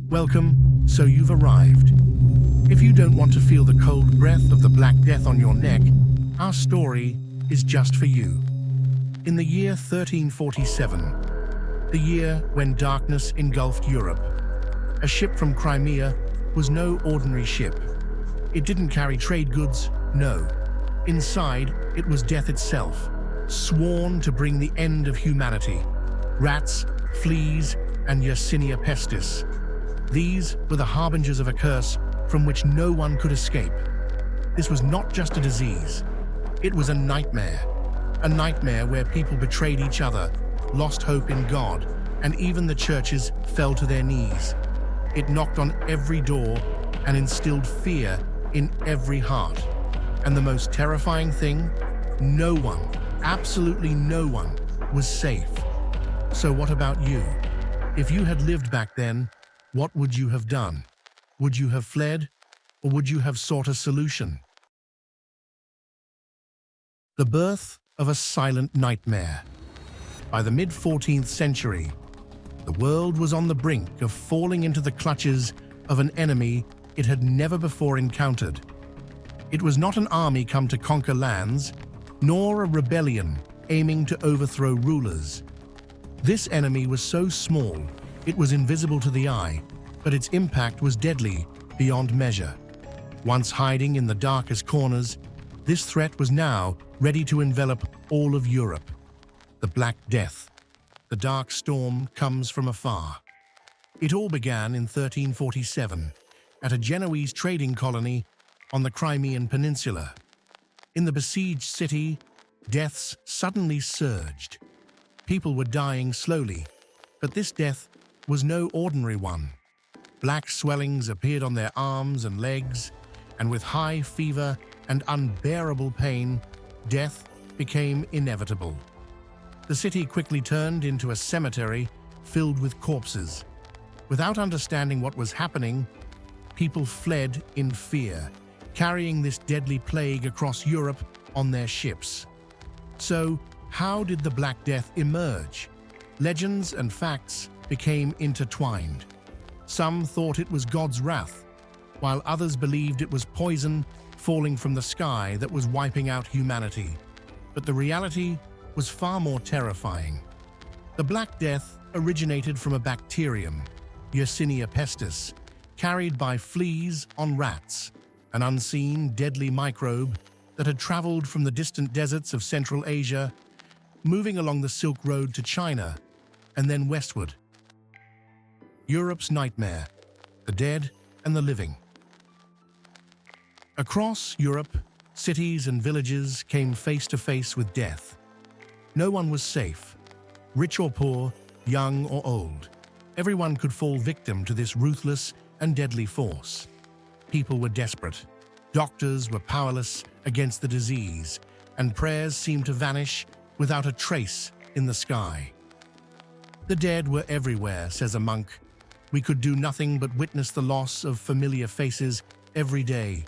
Welcome, so you've arrived. If you don't want to feel the cold breath of the Black Death on your neck, our story is just for you. In the year 1347, the year when darkness engulfed Europe, a ship from Crimea was no ordinary ship. It didn't carry trade goods, no. Inside, it was death itself, sworn to bring the end of humanity. Rats, fleas, and Yersinia pestis. These were the harbingers of a curse from which no one could escape. This was not just a disease. It was a nightmare where people betrayed each other, lost hope in God, and even the churches fell to their knees. It knocked on every door and instilled fear in every heart. And the most terrifying thing, no one, absolutely no one, was safe. So what about you? If you had lived back then, what would you have done? Would you have fled, or would you have sought a solution? The birth of a silent nightmare. By the mid-14th century, the world was on the brink of falling into the clutches of an enemy it had never before encountered. It was not an army come to conquer lands, nor a rebellion aiming to overthrow rulers. This enemy was so small, it was invisible to the eye, but its impact was deadly beyond measure. Once hiding in the darkest corners, this threat was now ready to envelop all of Europe. The Black Death. The dark storm comes from afar. It all began in 1347 at a Genoese trading colony on the Crimean Peninsula. In the besieged city, deaths suddenly surged. People were dying slowly, but this death was no ordinary one. Black swellings appeared on their arms and legs, and with high fever and unbearable pain, death became inevitable. The city quickly turned into a cemetery filled with corpses. Without understanding what was happening, people fled in fear, carrying this deadly plague across Europe on their ships. So, how did the Black Death emerge? Legends and facts became intertwined. Some thought it was God's wrath, while others believed it was poison falling from the sky that was wiping out humanity. But the reality was far more terrifying. The Black Death originated from a bacterium, Yersinia pestis, carried by fleas on rats, an unseen, deadly microbe that had traveled from the distant deserts of Central Asia, moving along the Silk Road to China, and then westward. Europe's nightmare, the dead and the living. Across Europe, cities and villages came face to face with death. No one was safe, rich or poor, young or old. Everyone could fall victim to this ruthless and deadly force. People were desperate. Doctors were powerless against the disease, and prayers seemed to vanish without a trace in the sky. The dead were everywhere, says a monk. We could do nothing but witness the loss of familiar faces every day.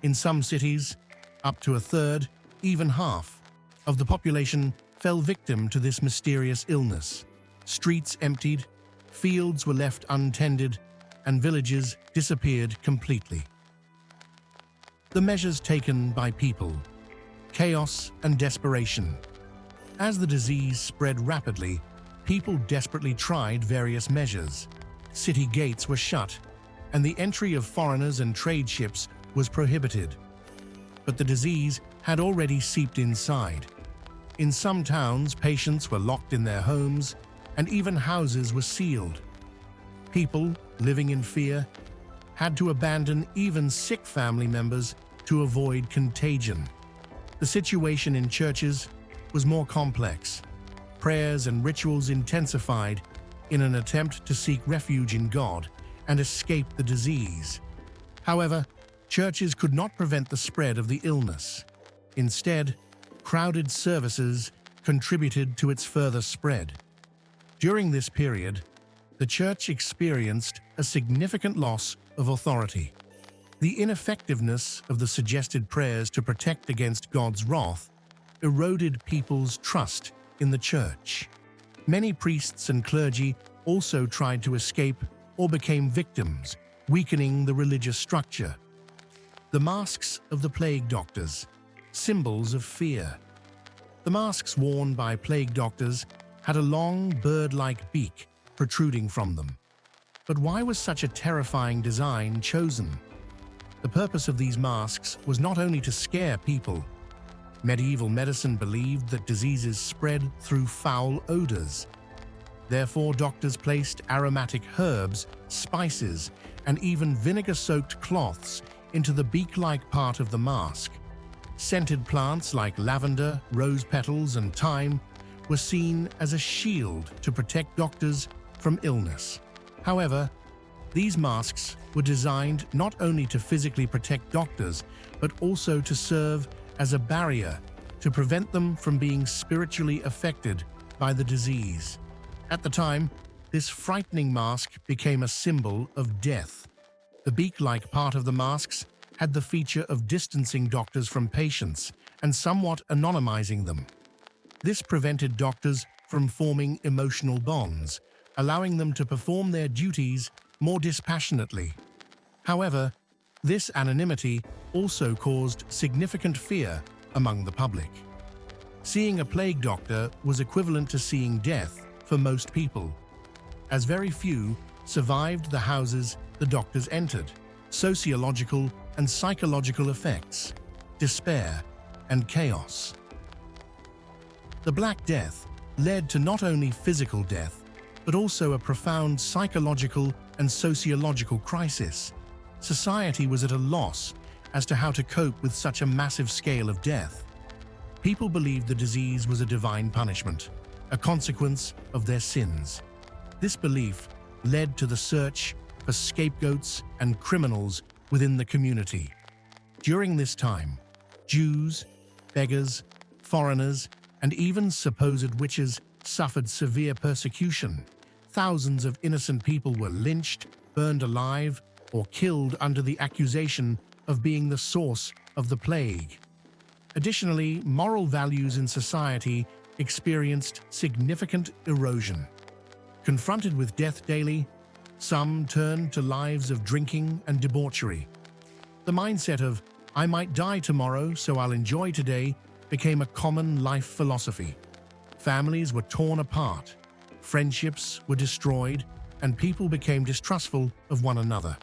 In some cities, up to a third, even half, of the population fell victim to this mysterious illness. Streets emptied, fields were left untended, and villages disappeared completely. The measures taken by people. Chaos and desperation. As the disease spread rapidly, people desperately tried various measures. City gates were shut, and the entry of foreigners and trade ships was prohibited. But the disease had already seeped inside. In some towns, patients were locked in their homes, and even houses were sealed. People, living in fear, had to abandon even sick family members to avoid contagion. The situation in churches was more complex. Prayers and rituals intensified in an attempt to seek refuge in God and escape the disease. However, churches could not prevent the spread of the illness. Instead, crowded services contributed to its further spread. During this period, the church experienced a significant loss of authority. The ineffectiveness of the suggested prayers to protect against God's wrath eroded people's trust in the church. Many priests and clergy also tried to escape or became victims, weakening the religious structure. The masks of the plague doctors, symbols of fear. The masks worn by plague doctors had a long, bird-like beak protruding from them. But why was such a terrifying design chosen? The purpose of these masks was not only to scare people. Medieval medicine believed that diseases spread through foul odors. Therefore, doctors placed aromatic herbs, spices, and even vinegar-soaked cloths into the beak-like part of the mask. Scented plants like lavender, rose petals, and thyme were seen as a shield to protect doctors from illness. However, these masks were designed not only to physically protect doctors, but also to serve as a barrier to prevent them from being spiritually affected by the disease. At the time, this frightening mask became a symbol of death. The beak-like part of the masks had the feature of distancing doctors from patients and somewhat anonymizing them. This prevented doctors from forming emotional bonds, allowing them to perform their duties more dispassionately. However, this anonymity also caused significant fear among the public. Seeing a plague doctor was equivalent to seeing death for most people, as very few survived the houses the doctors entered. Sociological and psychological effects, despair, and chaos. The Black Death led to not only physical death, but also a profound psychological and sociological crisis. Society was at a loss as to how to cope with such a massive scale of death. People believed the disease was a divine punishment, a consequence of their sins. This belief led to the search for scapegoats and criminals within the community. During this time, Jews, beggars, foreigners, and even supposed witches suffered severe persecution. Thousands of innocent people were lynched, burned alive, or killed under the accusation of being the source of the plague. Additionally, moral values in society experienced significant erosion. Confronted with death daily, some turned to lives of drinking and debauchery. The mindset of, "I might die tomorrow, so I'll enjoy today," became a common life philosophy. Families were torn apart, friendships were destroyed, and people became distrustful of one another.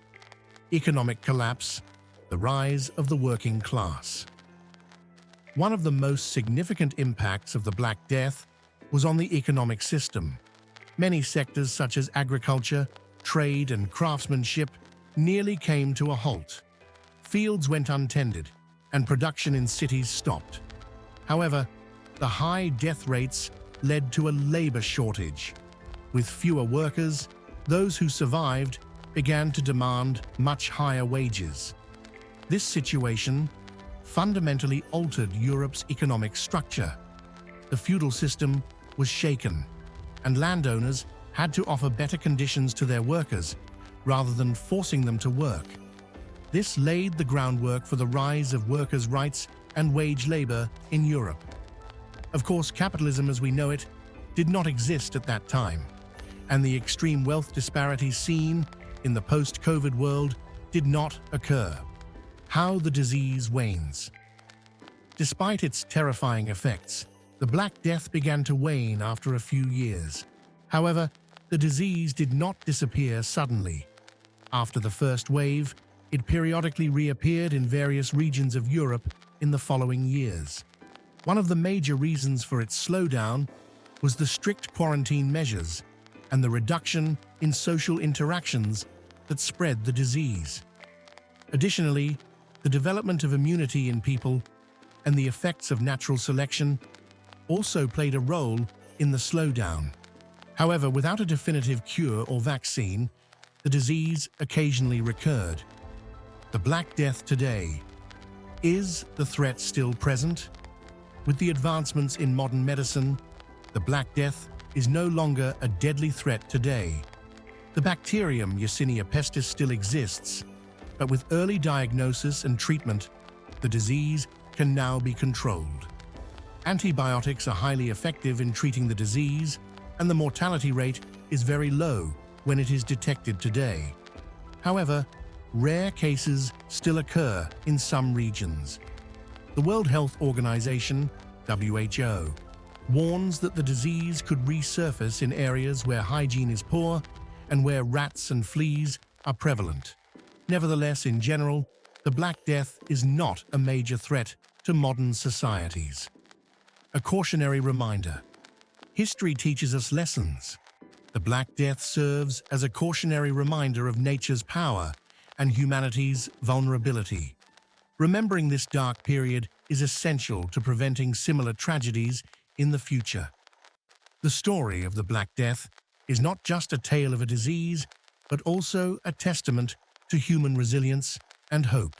Economic collapse, the rise of the working class. One of the most significant impacts of the Black Death was on the economic system. Many sectors such as agriculture, trade, and craftsmanship nearly came to a halt. Fields went untended, and production in cities stopped. However, the high death rates led to a labor shortage. With fewer workers, those who survived began to demand much higher wages. This situation fundamentally altered Europe's economic structure. The feudal system was shaken, and landowners had to offer better conditions to their workers rather than forcing them to work. This laid the groundwork for the rise of workers' rights and wage labor in Europe. Of course, capitalism as we know it did not exist at that time, and the extreme wealth disparities seen in the post-COVID world did not occur. How the disease wanes. Despite its terrifying effects, the Black Death began to wane after a few years. However, the disease did not disappear suddenly. After the first wave, it periodically reappeared in various regions of Europe in the following years. One of the major reasons for its slowdown was the strict quarantine measures and the reduction in social interactions that spread the disease. Additionally, the development of immunity in people and the effects of natural selection also played a role in the slowdown. However, without a definitive cure or vaccine, the disease occasionally recurred. The Black Death today. Is the threat still present? With the advancements in modern medicine, the Black Death is no longer a deadly threat today. The bacterium Yersinia pestis still exists, but with early diagnosis and treatment, the disease can now be controlled. Antibiotics are highly effective in treating the disease, and the mortality rate is very low when it is detected today. However, rare cases still occur in some regions. The World Health Organization, WHO, warns that the disease could resurface in areas where hygiene is poor and where rats and fleas are prevalent. Nevertheless, in general, the Black Death is not a major threat to modern societies. A cautionary reminder. History teaches us lessons. The Black Death serves as a cautionary reminder of nature's power and humanity's vulnerability. Remembering this dark period is essential to preventing similar tragedies in the future. The story of the Black Death is not just a tale of a disease, but also a testament to human resilience and hope.